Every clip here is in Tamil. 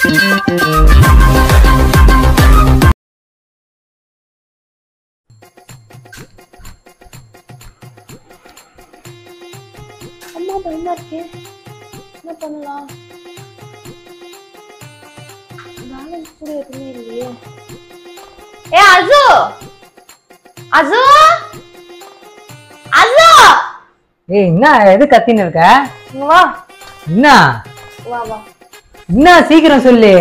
அம்மா பயமா இருக்கே, என்ன பண்ணலாம்? பேலன்ஸ் கூட எதுவுமே இல்லையே. ஏ அசு, அசு, அசு. ஏய் என்ன எது கத்தின்னு இருக்க? வா. என்ன? வா வா. என்ன சீக்கிரம் சொல்லு.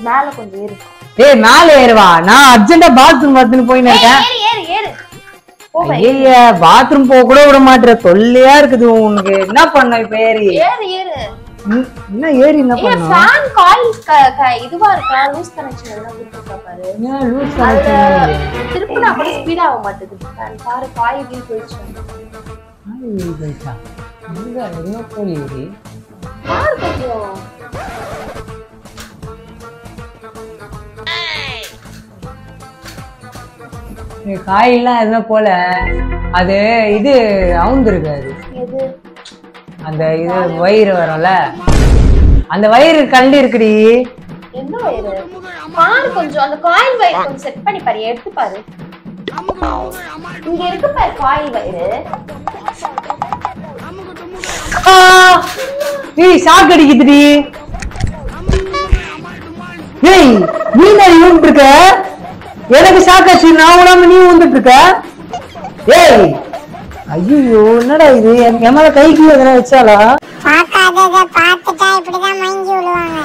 மேல கொஞ்சம் ஏறு. ஏய் மேல ஏறுவா, நான் அர்ஜென்ட்டா பாத்ரூம் வரதுன்னு போயின்னு இருக்கேன். ஏறு ஏறு ஏறு. ஐயா பாத்ரூம் போக கூட விட மாட்டேற, தொல்லையா இருக்குது உனக்கு. என்ன பண்ண இப்ப ஏறி? ஏறு ஏறு. என்ன ஏறி என்ன பண்ண? ஃபேன் காயில் இதுவா இருக்கா? லூஸ் கனெக்ஷன் எல்லாம் கொடுத்துருக்கா பாரு. ஏன் லூஸ் கனெக்ஷன்? திருப்பினா கூட ஸ்பீட் ஆக மாட்டேங்குது. ஃபேன் பாரு காயில் கீழ் போயிடுச்சு. காயில் போயிடுச்சா? எங்க என்ன போலி ஏறி? பாரு கொஞ்சம். காயெல்லாம் எதுனா போல, அது இது அவுந்துருக்காது. அந்த இது வயிறு வரும்ல, அந்த வயிறு கண்டி இருக்குடி. என்ன வயிறு? பாரு கொஞ்சம் அந்த காயில் வயிறு கொஞ்சம் செட் பண்ணி பாரு, எடுத்து பாரு. இங்க இருக்கு பாரு காயில் வயிறு. ஏய் ஷாக் அடிக்குதுடி. ஏய் நீ தான் ஊந்துட்டு இருக்க, எனக்கு ஷாக் ஆச்சு. நான் உடாம நீ ஊந்துட்டு இருக்க. ஏய் ஐயோ என்னடா இது, என் மேல கைக்கு எதனா வச்சாலா? பாக்காதத பாத்துட்டா இப்படிதான் மயங்கி விழுவாங்க.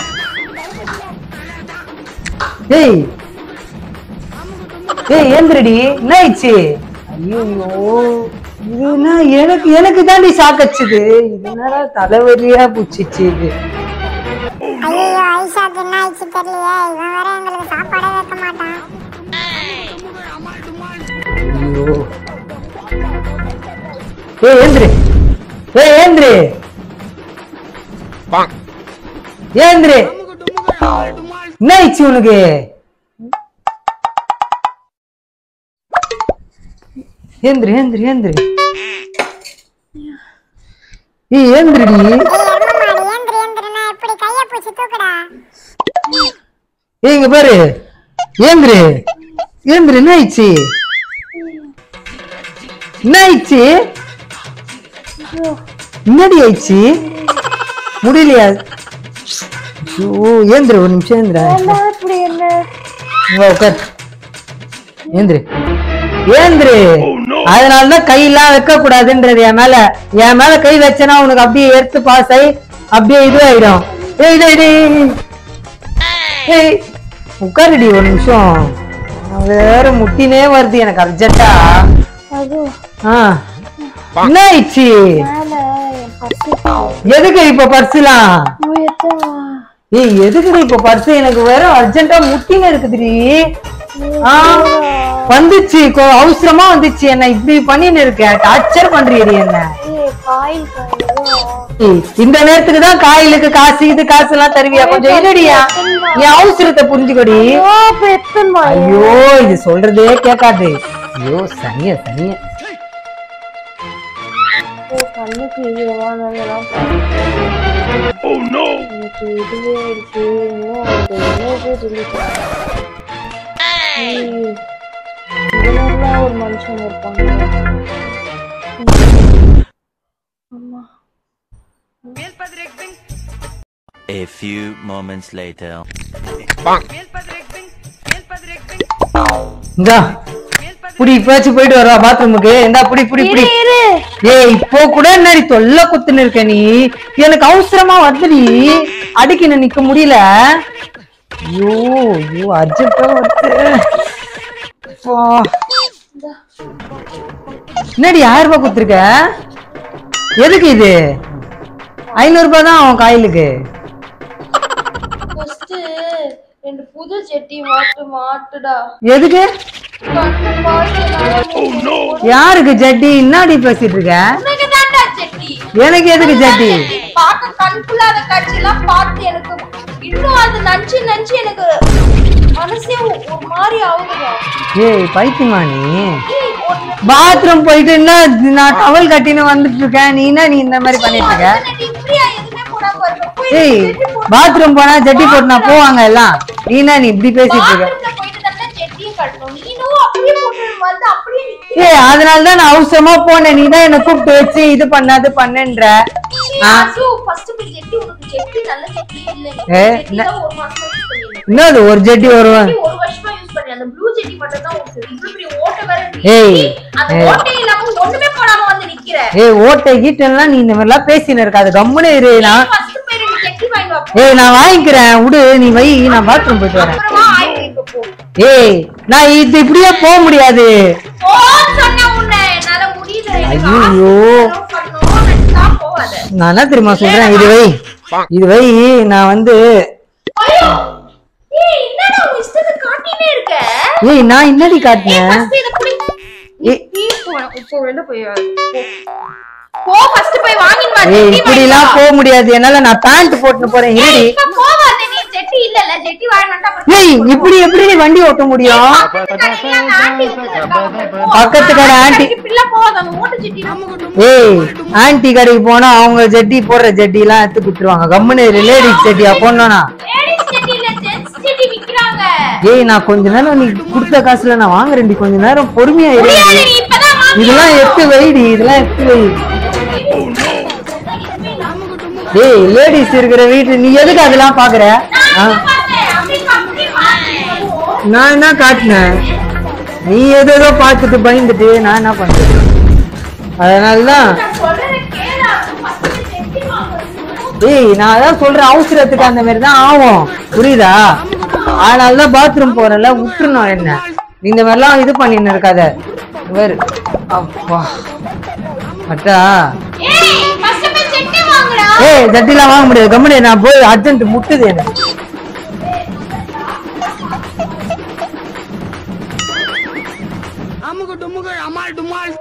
ஏய் ஏய் ஏந்திரடி, என்ன ஆயிடுச்சு? ஐயோ இது என்ன, எனக்கு தாண்டி ஷாக் அடிச்சுது. இது என்னடா தலைவலியா பூச்சிச்சு இது. ஐயோ ஐஷாக்கு என்ன ஆயிடுச்சு தெரியலையே, இவன் வேற எங்களுக்கு சாப்பாடே வைக்க மாட்டான். ஐயோ ஏய் ஏந்திரு, ஏய் ஏந்திரு, ஏந்திரு. என்ன ஆயிடுச்சு உனக்கு? ஏந்திரு ஏந்திரு ஏந்திரு. ஏய் ஏந்திரடி. ஏந்திரனா எப்படி கைய பிடிச்சு தூக்குடா. ஏய் இங்க பாரு, ஏந்திரு ஏந்திரு. என்ன ஆயிடுச்சு? என்ன ஆயிடுச்சு? என்னடி ஆயிடுச்சு? முடியலையா? ஐயோ ஏந்திரு, ஒரு நிமிஷம் ஏந்திர. உட்கார், ஏந்திரு ஏந்திரு. அதனாலதான் கையெல்லாம் வைக்க கூடாதுன்றது. என் மேல கை வச்சனா உனக்கு அப்படியே எடுத்து பாஸ் ஆகி அப்படியே இதுவாயிடும். ஏய் உட்காருடி ஒரு நிமிஷம். வேற முட்டினே வருது எனக்கு அர்ஜென்ட்டா. என்ன ஆயிடுச்சு? எதுக்கு இப்ப பர்சுலாம்? ஏய் எதுக்கு இப்ப பர்சு? எனக்கு வேற அர்ஜென்ட்டா முட்டினே இருக்குதுடி. வந்துச்சு, அவசரமா வந்துச்சு. என்ன இப்படி பண்ணின்னு இருக்க, டார்ச்சர் பண்றீடி என்ன. இந்த நேரத்துக்கு தான் காயிலுக்கு காசு இது காசு எல்லாம் தருவியா? கொஞ்சம் இல்லடியா, என் அவசரத்தை புரிஞ்சுக்கடி. ஐயோ இது சொல்றதே கேட்காது. ஐயோ சனிய சனிய. கண்ணுக்கு இதுவே இருக்கு. ஒரு மனுஷங்க இருப்பாங்க. A few moments later. புடி பேச்சு போயிட்டு வரா பாத்ரூமுக்கு. இந்தா புடி புடி புடி. ஏய் இப்போ கூட என்னடி தொல்லை குத்துன்னு இருக்க நீ? எனக்கு அவசரமா வந்துடி, அடிக்கணும் நிக்க முடியல. ஐயோ ஐயோ அர்ஜென்ட்டா வந்து. என்னடி 1000 ரூபாய் குடுத்துருக்க? எதுக்கு இது? 500 ரூபாய் தான் அவன் காயிலுக்கு. ரெண்டு புது ஜெட்டி மாட்டுடா. எதுக்கு? யாருக்கு ஜட்டி? என்னடி பேசிட்டு இருக்க? எனக்கு எதுக்கு ஜட்டி? பாக்க கண்குள்ளாத காட்சியெல்லாம் பார்த்து எனக்கு இன்னும் அது நஞ்சு நஞ்சு எனக்கு மனசே ஒரு மாதிரி ஆகுதுடா. ஏய் பைத்தியமா நீ? பாத்ரூம் போயிட்டு என்ன நான் டவல் கட்டின்னு வந்துட்டு இருக்கேன், நீ என்ன நீ இந்த மாதிரி பண்ணிட்டு இருக்க? இப்படியா எதுமே போடாம இருக்க? ஏய் பாத்ரூம் போனா ஜட்டி போட்டுனா போவாங்க எல்லாம். நீ இப்படி பேசிட்டு இருக்க? ஏய் அதனாலதான் நான் அவசரமா போனேன். நீதான் என்ன கூப்பிட்டு வச்சு இது பண்ணாது பண்ணன்ற. என்னது ஒரு ஜட்டி வருவான்? ஏய் ஓட்டை கீட்டெல்லாம் நீ இந்த மாதிரி எல்லாம் பேசின்னு இருக்காது. கம்முனே இரு. நான் வாங்கிக்கிறேன் விடு. நீ வை, நான் பாத்ரூம் போயிட்டு வரேன். ஏய் நான் இது இப்படியே போக முடியாது. ஐயோ நான் என்ன தெரியுமா சொல்றேன், இது வை நான் வந்து. ஏய் நான் என்னடி காட்டினேன்? இப்படி எல்லாம் போக முடியாது என்னால. நான் பேண்ட் போட்டு போறேன். ஏய் இப்படி எப்படி நீ வண்டி ஓட்ட முடியும்? பக்கத்து கடை ஆண்டி. ஏய் ஆண்டி கடைக்கு போனா அவங்க ஜட்டி போடுற ஜட்டி எல்லாம் எடுத்து குடுத்துருவாங்க. கம்முனு லேடிஸ் ஜட்டியா போடணும்னா? ஏய் நான் கொஞ்ச நேரம் நீ குடுத்த காசுல நான் வாங்குறேன்டி. கொஞ்ச நேரம் பொறுமையா இரு. இதெல்லாம் எடுத்து வைடி, இதெல்லாம் எடுத்து வை. ஏய் லேடிஸ் இருக்கிற வீட்டு நீ எதுக்கு அதெல்லாம் பாக்குற? நான் என்ன காட்டினேன்? நீ ஏதோ பார்த்துட்டு பயந்துட்டு நான் என்ன பண்றது? அதனாலதான் ஏய் நான் அதான் சொல்றேன், அவசரத்துக்கு அந்த மாதிரி தான் ஆகும், புரியுதா? அதனாலதான் பாத்ரூம் போறல விட்டுருணும். என்ன இந்த மாதிரிலாம் இது பண்ணின்னு இருக்காத. அப்பா அட்டா ஏய் ஜட்டிலாம் வாங்க முடியாது. கம்முனு நான் போய் அர்ஜென்ட் முட்டுது எனக்கு. அமுக டுமுக அமால் டுமால்.